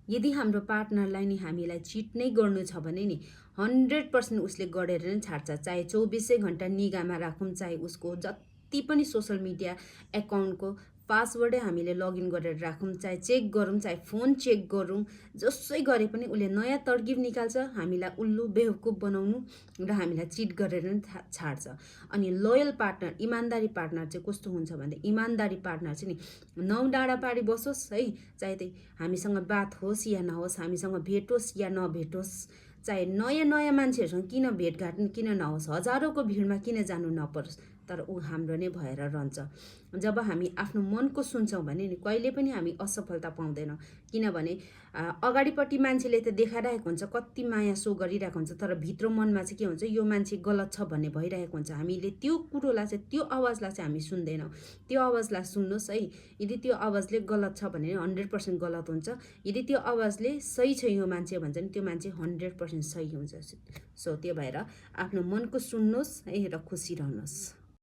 यदि हाम्रो पार्टनरलाई नि हामीलाई चिट नै गर्नु छ भने नि 100% उसले गरेर नै छाड्छ। चाहे 24 घन्टा निगाहमा राखौँ, चाहे उसको जति पनि सोसल मिडिया एकाउन्टको पासवर्डै हामीले लगइन गरेर राखौँ, चाहे चेक गरौँ, चाहे फोन चेक गरौँ, जसै गरे पनि उसले नयाँ तरकिब निकाल्छ हामीलाई उल्लु बेवकुफ बनाउनु र हामीलाई चिट गरेर नै छाड्छ। अनि लोयल पार्टनर, इमान्दारी पार्टनर चाहिँ कस्तो हुन्छ भने, इमान्दारी पार्टनर चाहिँ नि 9 डाँडा पारी बसोस् है, चाहे त्यही हामीसँग बात होस् या नहोस्, हामीसँग भेट होस् या नभेटोस्, चाहे नयाँ नयाँ मान्छेहरूसँग किन भेटघाट किन नहोस्, हजारौँको भिडमा किन जानु नपरोस्, तर ऊ हाम्रो नै भएर रहन्छ। जब हामी आफ्नो मनको सुन्छौँ भने नि कहिले पनि हामी असफलता पाउँदैनौँ। किनभने अगाडिपट्टि मान्छेले त देखाइरहेको हुन्छ, कति माया सो गरिरहेको हुन्छ, तर भित्र मनमा चाहिँ के हुन्छ, यो मान्छे गलत छ भन्ने भइरहेको हुन्छ। हामीले त्यो कुरोलाई चाहिँ, त्यो आवाजलाई चाहिँ हामी सुन्दैनौँ। त्यो आवाजलाई सुन्नुहोस् है। यदि त्यो आवाजले गलत छ भने 100% गलत हुन्छ। यदि त्यो आवाजले सही छ यो मान्छे भन्छ नि त्यो मान्छे 100% सही हुन्छ। सो त्यो भएर आफ्नो मनको सुन्नुहोस् है र खुसी रहनुहोस्।